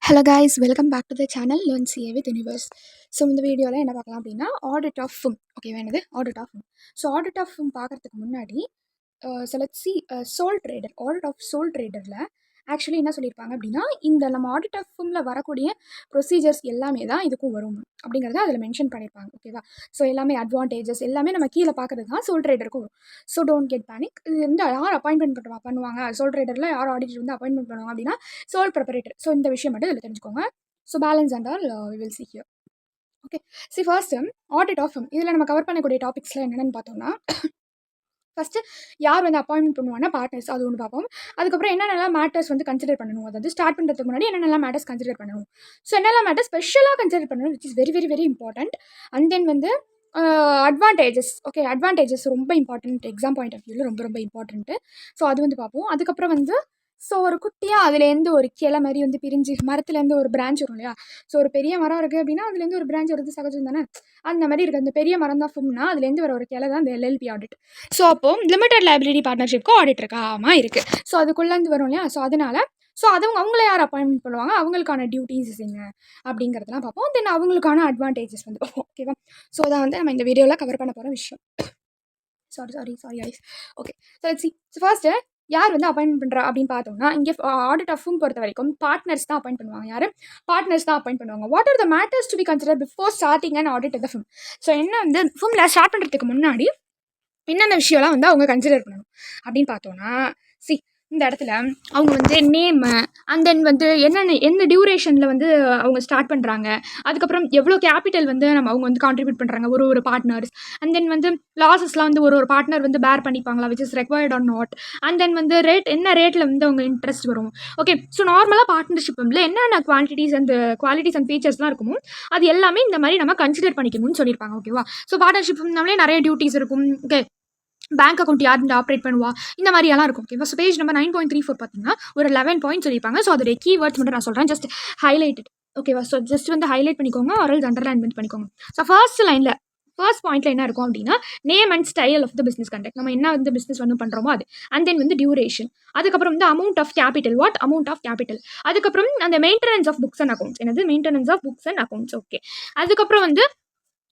Hello guys, welcome back to the channel learn CA with universe. So இந்த வீடியோவில் என்ன பார்க்கலாம் அப்படின்னா ஆடிட் ஆஃப் ஃபிம். ஓகேவா, என்னது audit of firm. So audit of firm பார்க்குறதுக்கு முன்னாடி let's see sole trader. Audit of sole ட்ரேடரில் ஆக்சுவலி என்ன சொல்லியிருப்பாங்க அப்படின்னா, இந்த நம்ம ஆடிட் ஆஃப் ஃபிம்மில் வரக்கூடிய ப்ரொசீஜர்ஸ் எல்லாமே தான் இதுக்கும் வரும் அப்படிங்கிறத அதில் மென்ஷன் பண்ணியிருப்பாங்க. ஓகேவா, ஸோ எல்லாமே அட்வான்டேஜஸ் எல்லாமே நம்ம கீழே பார்க்குறது தான் சோல் ட்ரேடருக்கும் வரும். So don't get panic. இது வந்து யார் அப்பாயின்மெண்ட் பண்ணுவாங்க சோல் ட்ரேடரில் யார் ஆடிட்டர் வந்து அப்பாயின்மெண்ட் பண்ணுவாங்க அப்படின்னா சோல் ப்ரிப்பரேட்டர். ஸோ இந்த விஷயம் மட்டும் இதில் தெரிஞ்சுக்கோங்க. So balance and all we will see here. Okay, see first audit of firm. இதில் நம்ம கவர் பண்ணக்கூடிய டாபிக்ஸில் என்னென்னு பார்த்தோம்னா, ஃபஸ்ட்டு யார் வந்து அப்பாயின்மெண்ட் பண்ணுவாங்கன்னா பார்ட்னர்ஸ், அது ஒன்று பார்ப்போம். அதுக்கப்புறம் என்னென்னலாம் மேட்டர்ஸ் வந்து கன்சிடர் பண்ணணும், அதாவது ஸ்டார்ட் பண்ணுறதுக்கு முன்னாடி என்னென்னலாம் மேட்டர்ஸ் கன்சிடர் பண்ணணும். ஸோ என்னெல்லாம் மேட்டர்ஸ் ஸ்பெஷலாக கன்சிடர் பண்ணணும், which is very very very important. And then வந்து அட்வான்டேஜஸ். ஓகே, அட்வான்டேஜஸ் ரொம்ப இம்பார்ட்டன்ட், எக்ஸாம் பாயிண்ட் ஆஃப் வியூவில் ரொம்ப ரொம்ப இம்பார்ட்டன்ட்டு. ஸோ அது வந்து பார்ப்போம். அதுக்கப்புறம் வந்து ஸோ ஒரு குட்டியாக அதுலேருந்து ஒரு கிளை மாதிரி வந்து பிரிஞ்சு மரத்துலேருந்து ஒரு பிரான்ச் வரும் இல்லையா. ஸோ ஒரு பெரிய மரம் இருக்குது அப்படின்னா அதுலேருந்து ஒரு பிரான்ச் வருது, சகஜம் தானே. அந்த மாதிரி இருக்குது. அந்த பெரிய மரம் தான் ஃபிம்னா அதுலேருந்து வர ஒரு கிளை தான் அந்த எல்எல்பி ஆடிட். ஸோ அப்போது லிமிடெட் லைபிலிட்டி பார்ட்னர்ஷிப்க்கும் ஆடிட் இருக்கா? ஆமாம் இருக்குது. ஸோ அதுக்குள்ளேருந்து வரும் இல்லையா. ஸோ அதனால் அவங்கள யார் அப்பாயின்மெண்ட் பண்ணுவாங்க, அவங்களுக்கான டியூட்டிஸ் என்ன அப்படிங்கிறதுலாம் பார்ப்போம். தென் அவங்களுக்கான அட்வான்டேஜஸ் வந்து பார்ப்போம். ஓகேவா, ஸோ அதான் வந்து நம்ம இந்த வீடியோவில் கவர் பண்ண போகிற விஷயம். சாரி ஐஸ். ஓகே, ஸோ ஃபர்ஸ்ட்டு யார் வந்து அப்பாயின்மெண்ட் பண்ணுறா அப்படின்னு பார்த்தோம்னா, இங்கே ஆடிட் ஆஃப் ஃபிம் பொறுத்த வரைக்கும் பார்ட்னர்ஸ் தான் அப்பாயின்ட் பண்ணுவாங்க. யார்? பார்ட்னர்ஸ் தான் அப்பாயின்ட் பண்ணுவாங்க. What are the matters to be consider before starting and audit of the firm. So என்ன வந்து ஃபிம்மில் ஸ்டார்ட் பண்ணுறதுக்கு முன்னாடி என்னென்ன விஷயம்லாம் வந்து அவங்க கன்சிடர் பண்ணணும் அப்படின்னு பார்த்தோன்னா, இந்த இடத்துல அவங்க வந்து நேமு அண்ட் தென் வந்து எந்த டியூரேஷனில் வந்து அவங்க ஸ்டார்ட் பண்ணுறாங்க, அதுக்கப்புறம் எவ்வளோ கேபிட்டல் வந்து அவங்க வந்து கான்ட்ரிபியூட் பண்ணுறாங்க ஒரு பார்ட்னர்ஸ், அண்ட் தென் வந்து லாஸஸ்லாம் வந்து ஒரு பார்ட்னர் வந்து பேர் பண்ணிப்பாங்களா, which is required or not, and then வந்து என்ன ரேட்டில் வந்து அவங்க இன்ட்ரெஸ்ட் வரும். ஓகே, ஸோ நார்மலாக பார்ட்னர்ஷிப்பில் என்னென்ன குவாலிட்டிஸ் அண்ட் ஃபீச்சர்ஸ்லாம் இருக்குமோ அது எல்லாமே இந்த மாதிரி நம்ம கன்சிடர் பண்ணிக்கணும்னு சொல்லியிருப்பாங்க. ஓகேவா, ஸோ பார்ட்னர்ஷிப்னாலே நிறைய டியூட்டிஸ் இருக்கும். ஓகே, பேங்க் அக்கௌண்ட் யார் இந்த ஆப்ரேட் பண்ணுவா, இந்த மாதிரியெல்லாம் இருக்கும். ஓகேவா, ஸோ பேஜ் நம்பர் 9.34 பார்த்தீங்கன்னா ஒரு 11 பாயிண்ட் சொல்லியிருப்பாங்க. ஸோ அதோடைய கீவேர்ட்ஸ் மட்டும் நான் சொல்கிறேன், ஜஸ்ட் ஹைலைட்டட். ஓகேவா, ஸோ ஜஸ்ட் வந்து ஹைலைட் பண்ணிக்கோங்க, ஆரல்ஸ் அண்டர்லைன் வந்து பண்ணிக்கோங்க. ஸோ ஃபர்ஸ்ட் பாயிண்ட்ல என்ன இருக்கும் அப்படின்னா, name and style of the business conduct. நம்ம என்ன வந்து பிஸ்னஸ் வந்து பண்ணுறோமோ அது. அண்ட் தென் வந்து டியூரேஷன். அதுக்கப்புறம் வந்து amount of capital. What amount of capital. அதுக்கப்புறம் அந்த maintenance of books and accounts. என்னது maintenance of books and accounts. Okay, அதுக்கப்புறம் வந்து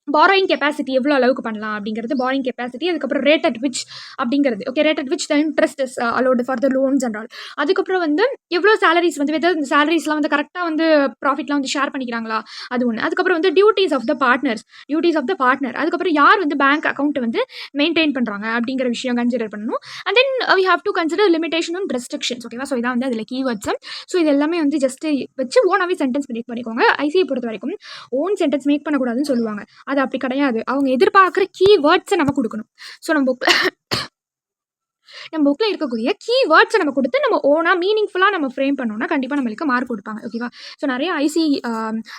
பாரோயிங் கெப்பாசிட்டி எவ்வளோ அளவுக்கு பண்ணலாம் அப்படிங்கிறது பாரோயிங் கெப்பாசிட்டி. அதுக்கப்புறம் ரேட் அட் விச் அப்படிங்கிறது. Okay, rate at which the interest is allowed for the loans and all. அதுக்கப்புறம் வந்து எவ்வளோ சேலரிஸ் வந்து வெதர் இந்த சேலரிஸ்லாம் வந்து கரெக்டாக வந்து ப்ராஃபிட்லாம் வந்து ஷேர் பண்ணிக்கிறாங்களா, அது ஒன்று. அதுக்கப்புறம் வந்து டியூட்டிஸ் ஆஃப் த பார்ட்னர். அதுக்கப்புறம் யார் வந்து பேங்க் அக்கௌண்ட்டை வந்து மெயின்டைன் பண்ணுறாங்க அப்படிங்கிற விஷயம் கன்சிடர் பண்ணணும். And then we have to consider limitation and restrictions. ஓகேவா, ஸோ இதான் வந்து அதில் கீவேர்ட்ஸ். ஸோ இது எல்லாமே வந்து ஜஸ்ட் வச்சு ஓனாகவே சென்டென்ஸ் மேக் பண்ணிக்கோங்க. ஐசிஐ பொறுத்த வரைக்கும் ஓன் சென்டென்ஸ் மேக் பண்ணக்கூடாதுன்னு சொல்லுவாங்க. அது அப்படி கிடையாது. அவங்க எதிர்பார்க்குற கீவேர்ட்ஸை நம்ம கொடுக்கணும். ஸோ நம்ம புக்கில் இருக்கக்கூடிய கீவேர்ட்ஸை நம்ம கொடுத்து நம்ம ஓனாக மீனிங்ஃபுல்லாக நம்ம ஃப்ரேம் பண்ணோம்னா கண்டிப்பாக நம்மளுக்கு மார்க் கொடுப்பாங்க. ஓகேவா, ஸோ நிறைய ஐசி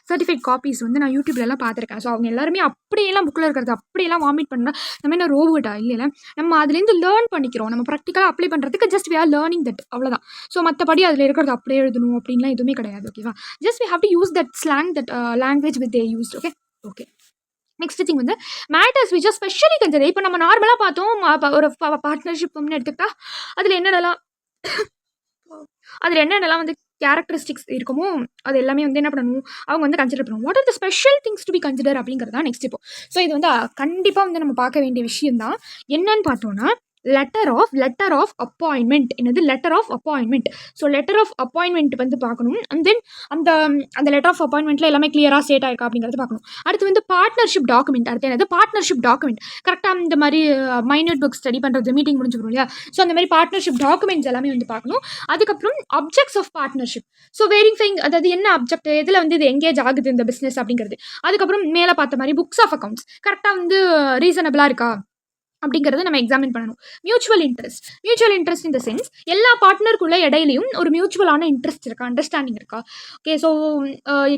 சர்டிஃபிகேட் காப்பீஸ் வந்து நான் யூடியூப்லலாம் பார்த்துருக்கேன். ஸோ அவங்க எல்லாருமே அப்படியெல்லாம் புக்கில் இருக்கிறது அப்படியெல்லாம் வாமிட் பண்ண நம்ம என்ன ரோபோட்டா இல்லை, நம்ம அதுலேருந்து லேர்ன் பண்ணிக்கிறோம். நம்ம ப்ராக்டிக்கலாக அப்ளை பண்ணுறதுக்கு just we are learning that, அவ்வளோதான். ஸோ மற்றபடி அதில் இருக்கிறது அப்படியே எழுதணும் அப்படின்லாம் எதுவுமே கிடையாது. ஓகேவா, just we have to use that slang, that language with they use. Okay, next thing வந்து matters which are specially consider. இப்போ நம்ம நார்மலாக பார்த்தோம் ஒரு பார்ட்னர்ஷிப்னு எடுத்துக்கிட்டா அதில் என்னென்னலாம் வந்து கேரக்டரிஸ்டிக்ஸ் இருக்குமோ அது எல்லாமே வந்து என்ன பண்ணணும், அவங்க வந்து கன்சிடர் பண்ணணும். What are the special things to be consider அப்படிங்கிறது தான் நெக்ஸ்ட் இப்போ. ஸோ இது வந்து கண்டிப்பாக வந்து நம்ம பார்க்க வேண்டிய விஷயம் தான். என்னன்னு பார்த்தோன்னா லெட்டர் ஆஃப் அப்பாயின்மெண்ட். என்னது letter of appointment. So letter of appointment வந்து பார்க்கணும். அண்ட் தென் அந்த லெட்டர் ஆஃப் அப்பாயின்மெண்ட்டில் எல்லாமே கிளியராக ஸ்டேட் ஆயிருக்கா அப்படிங்கிறது பார்க்கணும். அடுத்து வந்து பார்ட்னர்ஷிப் டாக்குமெண்ட். அடுத்து என்னது பார்ட்னர்ஷிப் டாக்குமெண்ட். கரெக்டாக இந்த மாதிரி மைன்யூட் புக் ஸ்டடி பண்ணுறது, மீட்டிங் முடிஞ்சுக்கணும் இல்லையா. ஸோ அந்த மாதிரி பார்ட்னர்ஷிப் டாக்குமெண்ட்ஸ் எல்லாமே வந்து பார்க்கணும். அதுக்கப்புறம் objects of partnership. So verifying, அதாவது என்ன அப்ஜெக்ட், எதில் வந்து இது எங்கேஜ் ஆகுது இந்த பிஸ்னஸ் அப்படிங்கிறது. அதுக்கப்புறம் மேலே பார்த்த மாதிரி புக்ஸ் ஆஃப் அக்கௌண்ட்ஸ் கரெக்டாக வந்து ரீசனபிளாக இருக்கா அப்படிங்கிறத நம்ம எக்ஸாமின் பண்ணணும். Mutual interest in the sense எல்லா பார்ட்னருக்குள்ள இடையிலையும் ஒரு மியூச்சுவலான இன்ட்ரெஸ்ட் இருக்கா, அண்டர்ஸ்டாண்டிங் இருக்கா. ஓகே, ஸோ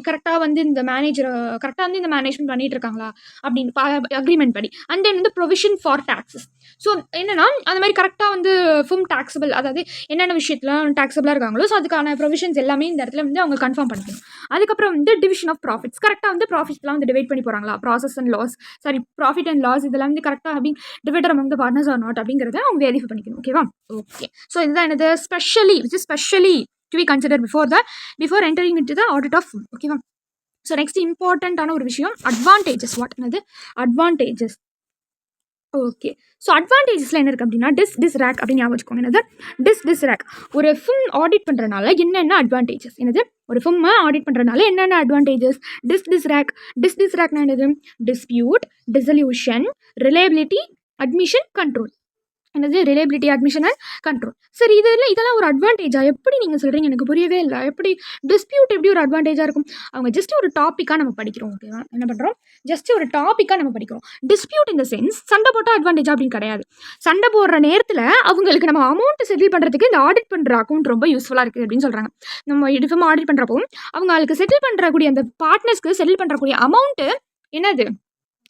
கரெக்டாக வந்து இந்த மேனேஜ்மெண்ட் பண்ணிட்டு இருக்காங்களா அப்படின்னு அக்ரிமெண்ட் படி. அண்ட் தென் வந்து ப்ரொவிஷன் ஃபார் டாக்ஸஸ். ஸோ என்னன்னா அந்த மாதிரி கரெக்டாக வந்து ஃபிம் டாக்ஸபிள், அதாவது என்னென்ன விஷயத்தில் டாக்ஸபிளாக இருக்காங்களோ ஸோ அதுக்கான ப்ரொவிஷன்ஸ் எல்லாமே இந்த இடத்துல வந்து அவங்க கன்ஃபார்ம் பண்ணிக்கணும். அதுக்கப்புறம் வந்து டிவிஷன் ஆஃப் ப்ராஃபிட்ஸ். கரெக்டாக வந்து ப்ராஃபிட்ஸ்லாம் வந்து டிவைட் பண்ணி போகிறாங்களா, ப்ராஃபிட் அண்ட் லாஸ் இதெல்லாம் வந்து கரெக்டாக அப்படின்னு divider among the partners are not அப்படிங்கிறத அவங்க வெரிஃபை பண்ணிக்கணும். ஓகேவா, ஓகே. ஸோ இதுதான் என்னது specially to be consider before entering into the audit of firm. ஓகேவா? ஸோ நெக்ஸ்ட் இம்பார்ட்டண்ட்டான ஒரு விஷயம் அட்வான்டேஜஸ். வாட் என்னது அட்வான்டேஜஸ்? ஓகே, ஸோ அட்வான்டேஜஸில் என்ன இருக்குது அப்படின்னா டிஸ் ரேக் அப்படின்னு ஞாபகம் வச்சுக்கோங்க. என்னது டிஸ் ரேக்? ஒரு ஃபிம் ஆடிட் பண்ணுறதுனால என்னென்ன அட்வான்டேஜஸ்? என்னது ஒரு ஃபிம்மை ஆடிட் பண்ணுறதுனால என்னென்ன அட்வான்டேஜஸ்? டிஸ் ரேக்னா என்னது? Dispute, dissolution, reliability, admission, control. என்னது ரிலையபிலிட்டி, அட்மிஷன் அண்ட் கண்ட்ரோல். சரி, இதெல்லாம் ஒரு அட்வான்டேஜா? எப்படி நீங்கள் சொல்கிறீங்க? எனக்கு புரியவே இல்லை. எப்படி டிஸ்பியூட் எப்படி ஒரு அட்வான்டேஜாக இருக்கும்? அவங்க ஜஸ்ட் ஒரு டாப்பிக்காக நம்ம படிக்கிறோம். ஓகேவா? என்ன பண்ணுறோம்? ஜஸ்ட் ஒரு டாப்பிக்காக நம்ம படிக்கிறோம். டிஸ்பியூட் இந்த சென்ஸ் சண்டை போட்டால் அட்வான்டேஜா அப்படின்னு கிடையாது. சண்டை போடுற நேரத்தில் அவங்களுக்கு நம்ம அமௌண்ட் செட்டில் பண்ணுறதுக்கு இந்த ஆடிட் பண்ணுற அக்கௌண்ட் ரொம்ப யூஸ்ஃபுல்லாக இருக்குது அப்படின்னு சொல்கிறாங்க. நம்ம டிஃபம் ஆடிட் பண்ணுறப்போ அவங்களுக்கு செட்டில் பண்ணுறக்கூடிய அந்த பார்ட்னர்ஸ்க்கு செட்டில் பண்ணுறக்கூடிய அமௌண்ட்டு என்னது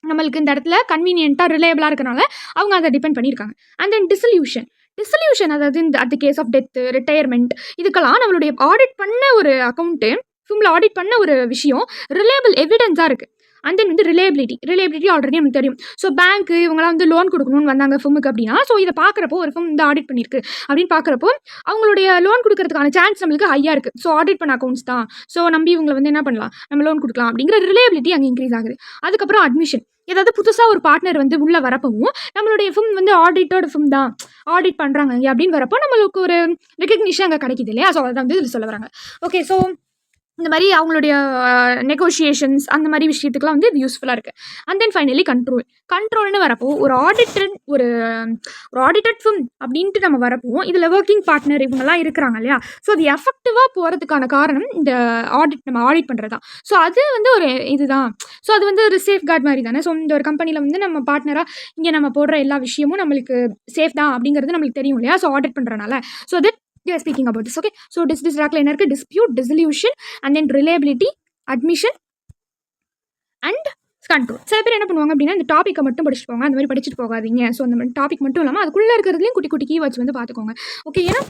நம்மளுக்கு இந்த இடத்துல கன்வீனியன்ட்டாக ரிலையபிளாக இருக்கனால அவங்க அதை டிபெண்ட் பண்ணியிருக்காங்க. அண்ட் தென் டிசல்யூஷன் அதாவது இந்த at case of death, retirement, இதுக்கெல்லாம் நம்மளுடைய ஆடிட் பண்ண ஒரு அக்கௌண்ட்டு, ஃபிம்மில் ஆடிட் பண்ண ஒரு விஷயம் ரிலையபிள் எவிடன்ஸாக இருக்குது. அண்ட் தென் வந்து ரிலையபிலிட்டி ஆல்ரெடி நமக்கு தெரியும். ஸோ பேங்க்கு இவங்களாம் வந்து லோன் கொடுக்கணும்னு வந்தாங்க ஃபிம்முக்கு அப்படின்னா, ஸோ இதை பார்க்குறப்போ ஒரு ஃபிம் இந்த ஆடிட் பண்ணியிருக்கு அப்படின்னு பார்க்குறப்போ அவங்களுடைய லோன் கொடுக்கறதுக்கான சான்ஸ் நம்மளுக்கு ஹையாக இருக்குது. ஸோ ஆடிட் பண்ண அக்கௌண்ட்ஸ் தான், ஸோ நம்பி இவங்களை வந்து என்ன பண்ணலாம், நம்ம லோன் கொடுக்கலாம் அப்படிங்கிற ரிலையபிலிட்டி அங்கே இன்க்ரீஸ் ஆகுது. அதுக்கப்புறம் அட்மிஷன். ஏதாவது புதுசாக ஒரு பார்ட்னர் வந்து உள்ளே வரப்பவும் நம்மளுடைய ஃபிம் வந்து ஆடிட்டோட ஃபிம் தான் ஆடிட் பண்ணுறாங்க இங்கே அப்படின்னு வரப்போ நம்மளுக்கு ஒரு ரெகக்னிஷன் அங்கே கிடைக்குது இல்லையா? ஸோ அதை வந்து இதில் சொல்ல வராங்க. ஓகே, ஸோ இந்த மாதிரி அவங்களுடைய நெகோஷியேஷன்ஸ் அந்த மாதிரி விஷயத்துக்குலாம் வந்து இது யூஸ்ஃபுல்லாக இருக்குது. அண்ட் தென் ஃபைனலி கண்ட்ரோல்னு வரப்போ ஒரு ஆடிட்டட் ஃபிம் அப்படின்ட்டு நம்ம வரப்போ இதில் ஒர்க்கிங் பார்ட்னர் இவங்கெல்லாம் இருக்கிறாங்க இல்லையா? ஸோ அது எஃபெக்டிவாக போகிறதுக்கான காரணம் இந்த நம்ம ஆடிட் பண்ணுறது தான். ஸோ அது வந்து ஒரு இதுதான். ஸோ அது வந்து ஒரு சேஃப் கார்டு மாதிரி தானே. ஸோ இந்த ஒரு கம்பெனியில் வந்து நம்ம பார்ட்னராக இங்கே நம்ம போடுற எல்லா விஷயமும் நம்மளுக்கு சேஃப் தான் அப்படிங்கிறது நம்மளுக்கு தெரியும் இல்லையா? ஸோ ஆடிட் பண்ணுறதுனால. ஸோ அது we are speaking about this. Okay, so this rackல என்ன இருக்கு? dispute, dissolution, and then reliability, admission and control. சில பேர் என்ன பண்ணுவாங்க அப்படின்னா இந்த டாப்பிக்கை மட்டும் படிச்சுட்டு போவாங்க. அந்த மாதிரி படிச்சுட்டு போகாதீங்க. ஸோ அந்த டாபிக் மட்டும் இல்லாமல் அதுக்குள்ளே இருக்கிறதுலையும் குட்டி குட்டி கீவேர்ட்ஸ் வந்து பார்த்துக்கோங்க. ஓகே, ஏன்னா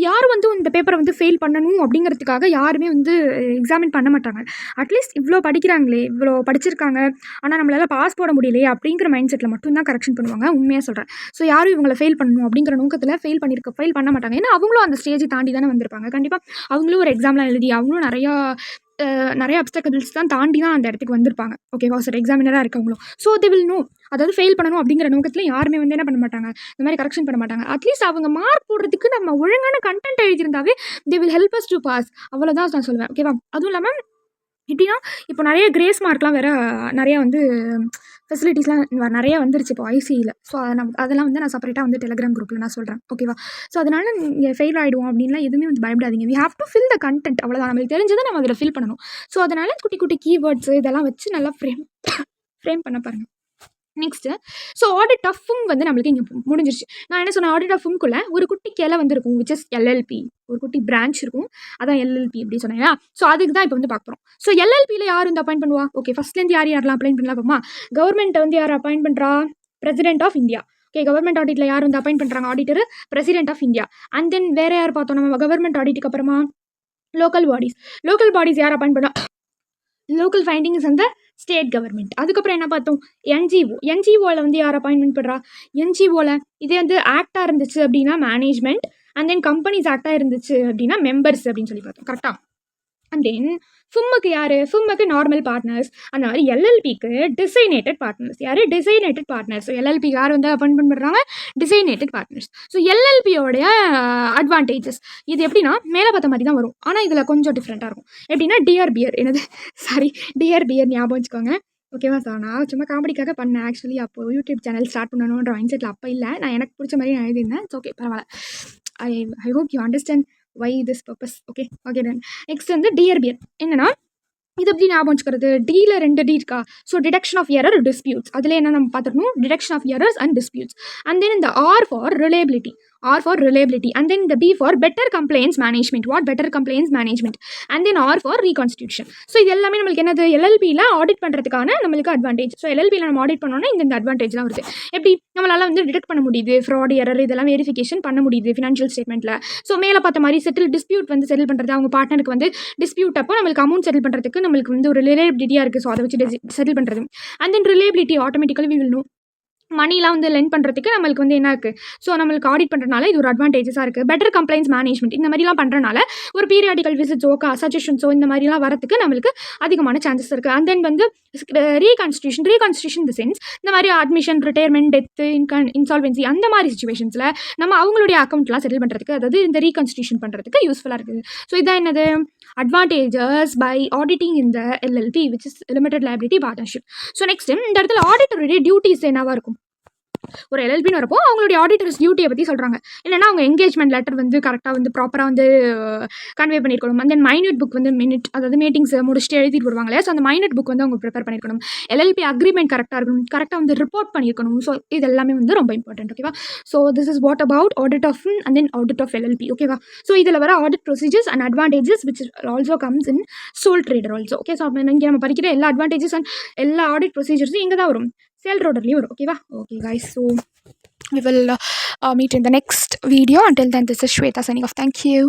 யாரும் வந்து இந்த பேப்பரை வந்து ஃபெயில் பண்ணணும் அப்படிங்கிறதுக்காக யாருமே வந்து எக்ஸாமின் பண்ண மாட்டாங்க. அட்லீஸ்ட் இவ்வளோ படிக்கிறாங்களே, இவ்வளோ படிச்சிருக்காங்க, ஆனால் நம்மளால் பாஸ் போட முடியலையே அப்படிங்கிற மைண்ட் செட்டில் மட்டும்தான் கரெக்ஷன் பண்ணுவாங்க. உண்மையாக சொல்கிறேன். ஸோ யாரும் இவங்களை ஃபெயில் பண்ணணும் அப்படிங்கிற நோக்கத்தில் ஃபெயில் பண்ண மாட்டாங்க. ஏன்னா அவங்களும் அந்த ஸ்டேஜை தாண்டி தானே வந்திருப்பாங்க. கண்டிப்பாக அவங்களும் ஒரு எக்ஸாம்லாம் எழுதி அவங்களும் நிறைய அப்டக்கல்ஸ் தான் தாண்டி தான் அந்த இடத்துக்கு வந்திருப்பாங்க. ஓகேவா? சார் எக்ஸாமினராக இருக்கவங்களும். ஸோ தே வில் நோ, அதாவது ஃபெயில் பண்ணணும் அப்படிங்கிற நோக்கத்தில் யாருமே வந்து என்ன பண்ண மாட்டாங்க, இந்த மாதிரி கரெக்ஷன் பண்ண மாட்டாங்க. அட்லீஸ்ட் அவங்க மார்க் போடுறதுக்கு நம்ம ஒழுங்கான கண்டென்ட் எழுதியிருந்தாவே they will help us to pass. அவ்வளோதான் நான் சொல்லுவேன். ஓகேவா? அதுவும் இல்லாமல் எப்படின்னா இப்போ நிறைய கிரேஸ் மார்க்லாம் வேறு நிறையா வந்து ஃபெசிலிட்டிஸ்லாம் நிறையா வந்துருச்சு இப்போ ஐசியில். ஸோ அதெல்லாம் வந்து நான் செப்பரேட்டாக வந்து டெலிகிராம் குரூப்பில் நான் சொல்கிறேன். ஓகேவா? ஸோ அதனால் நீங்கள் ஃபெயில் ஆகிடுவோம் அப்படின்லாம் எதுவுமே வந்து பயப்படாதீங்க. We have to fill the content. அவ்வளோதான். நம்மளுக்கு தெரிஞ்சதை நம்ம அதில் ஃபில் பண்ணணும். ஸோ அதனால் குட்டி குட்டி கீவேர்ட்ஸ் இதெல்லாம் வச்சு நல்லா ஃப்ரேம் பண்ண பாருங்கள். நெக்ஸ்ட்டு, ஸோ ஆடிட் ஆஃப் ஃபிம் வந்து நம்மளுக்கு இங்கே முடிஞ்சிருச்சு. நான் என்ன சொன்னேன், ஆடிட் ஆஃப் ஃபிம்குள்ளே ஒரு குட்டி கிளை வந்து இருக்கும், விச் இஸ் எல்எல்பி. ஒரு குட்டி பிரான்ச் இருக்கும், அதான் எல்எல்பி அப்படின்னு சொன்னேன். ஸோ அதுக்கு தான் இப்போ வந்து பார்க்க போகிறோம். ஸோ எல்எல்பியில் யார் வந்து அப்பாயிண்ட் பண்ணுவா? ஓகே, ஃபஸ்ட்லேருந்து யாரெல்லாம் அப்பாயிண்ட் பண்ணலாம் பார்ப்போமா? கவர்மெண்ட்டை வந்து யார் அப்பாயிண்ட் பண்ணுறா? President of India. Okay, government ஆடிட்டில் யார் வந்து அப்பாயிண்ட் பண்ணுறாங்க? Auditor president of India. And then வேறு யார் பார்த்தோம் நம்ம கவர்மெண்ட் ஆடிட்டுக்கு அப்புறமா? லோக்கல் பாடிஸ் யார் அப்பாயிண்ட் பண்ணா? லோக்கல் ஃபைண்டிங்ஸ் அந்த ஸ்டேட் கவர்மெண்ட். அதுக்கப்புறம் என்ன பார்த்தோம்? என்ஜிஓவில் வந்து யார் அப்பாயின்மெண்ட் பண்ணுறா? என்ஜிஓவில் இதே வந்து ஆக்டாக இருந்துச்சு அப்படின்னா மேனேஜ்மெண்ட், அண்ட் தென் கம்பெனிஸ் ஆக்டாக இருந்துச்சு அப்படின்னா மெம்பர்ஸ் அப்படின்னு சொல்லி பார்த்தோம். கரெக்டாக? அண்ட் தென் ஃபிம்முக்கு யார்? ஃபிம்முக்கு நார்மல் பார்ட்னர்ஸ். அந்த மாதிரி எல்எல்பிக்கு டிசைனேட்டட் பார்ட்னர்ஸ். யார்? Designated partners. ஸோ எல்எல்பி யார் வந்து அப்பாயின்மெண்ட் பண்ணுறாங்க? Designated partners. ஸோ எல்எல்பியோடைய அட்வான்டேஜஸ் இது எப்படின்னா மேலே பார்த்த மாதிரி தான் வரும், ஆனால் இதில் கொஞ்சம் டிஃப்ரெண்ட்டாக இருக்கும். எப்படின்னா டிஆர்பிஆர் ஞாபகம் வச்சுக்கோங்க. ஓகேவா சார்? நான் சும்மா காமெடிக்காக பண்ணேன். ஆக்சுவலி அப்போது யூடியூப் சேனல் ஸ்டார்ட் பண்ணணுன்ற மைண்ட் செட்டில் அப்போ இல்லை. நான் எனக்கு பிடிச்ச மாதிரி நான் எழுதியிருந்தேன். இட்ஸ் ஓகே, பரவாயில்ல. I hope you understand why this purpose. okay then next வந்து டிஆர்பிஆர் என்னன்னா இது எப்படி ஞாபகம் வச்சுக்கிறது? டியில் 2 டி இருக்கா? So detection of error, disputes. அதில் என்ன நம்ம பார்த்துக்கணும்? Detection of errors and disputes. And then இந்த R for reliability, and then the B for better complaints management. what better complaints management? and then R for reconstitution. So இது எல்லாமே நம்மளுக்கு என்னது? எல்எல்பியில் audit பண்ணுறதுக்கான நம்மளுக்கு அட்வான்டேஜ். ஸோ எல்எல்பியில் நம்ம audit பண்ணோன்னா இந்த அட்வான்டேஜ்லாம் வருது. எப்படி நம்மளால் வந்து டிடெக்ட் பண்ண முடியுது? ஃப்ராட், எரர் இதெல்லாம் வெரிஃபிகேஷன் பண்ண முடியுது ஃபினான்ஷியல் ஸ்டேட்மெண்ட்டில். ஸோ மேலே பார்த்த மாதிரி டிஸ்பியூட் வந்து செட்டில் பண்ணுறது, அவங்க பார்ட்னருக்கு வந்து டிஸ்பியூட் அப்போ நம்மளுக்கு அமௌண்ட் செட்டில் பண்ணுறதுக்கு நம்மளுக்கு வந்து ஒரு ரிலையபிலிட்டியாக இருக்குது. ஸோ அதை வச்சு செட்டில் பண்ணுறது. And then reliability automatically we will no மணிலாம் வந்து லெண்ட் பண்ணுறதுக்கு நம்மளுக்கு வந்து என்ன இருக்குது, ஸோ நம்மளுக்கு ஆடிட் பண்ணுறனால இது ஒரு அட்வான்டேஜஸாக இருக்குது. பெட்டர் கம்ப்ளைண்ட்ஸ் மேனேஜ்மெண்ட் இந்த மாதிரிலாம் பண்ணுறனால ஒரு பீரியாடிக்கல் விசிட்ஸோ சஜஷன்ஸோ இந்த மாதிரிலாம் வரத்துக்கு நம்மளுக்கு அதிகமான சான்சஸ் இருக்குது. அண்ட் தென் வந்து ரீகான்ஸ்டியூஷன் தி சென்ஸ் இந்த மாதிரி அட்மிஷன், ரிட்டையர்மெண்ட், டெத்து, இன்சால்வென்சி அந்த மாதிரி சுச்சுவேஷன்ஸில் நம்ம அவங்களுடைய அக்கௌண்ட்லாம் செட்டில் பண்ணுறதுக்கு, அதாவது இந்த ரீகான்ஸ்டியூஷன் பண்ணுறதுக்கு யூஸ்ஃபுல்லாக இருக்குது. ஸோ இதான் என்னது அட்வான்டேஜஸ் பை ஆடிட்டிங் இந்த LLB which is limited liability partnership. So next இந்த இடத்துல ஆடிட்டருடைய டியூட்டிஸ் என்னவாக இருக்கும், ஒரு எல்எல்பின்னு வரப்போ அவங்களுடைய ஆடிட்டர்ஸ் டியூட்டியை பற்றி சொல்கிறாங்க. என்னென்னா அவங்க என்கேஜ்மெண்ட் லெட்டர் வந்து கரெக்டாக வந்து ப்ராப்பராக வந்து கன்வே பண்ணியிருக்கணும். அண்ட் தென் மைனூட் புக் வந்து அதாவது மீட்டிங்ஸ் முடிச்சுட்டு எழுதிட்டு வருவாங்களே, ஸோ அந்த மைனூட் புக் வந்து அவங்க ப்ரிப்பேர் பண்ணியிருக்கணும். எல்எல்பி அக்ரிமெண்ட் கரெக்டாக இருக்கணும், கரெக்டாக வந்து ரிப்போர்ட் பண்ணியிருக்கணும். ஸோ இது எல்லாமே வந்து ரொம்ப இம்பார்ட்டன்ட். ஓகேவா? So this is what about audit of and then audit of LLP. ஓகேவா? ஸோ இதில் வர audit procedures and advantages which also comes in sole trader also. Okay, so இங்கே நம்ம படிக்கிற எல்லா அட்வான்டேஜஸ் அண்ட் எல்லா ஆடிட் ப்ரொசீஜர்ஸும் இங்கே தான் வரும், சேல் ட்ரேடர்லேயும் வரும். ஓகேவா? Okay guys, so we will meet in the next video. Until then, this is Shweta signing off. Thank you.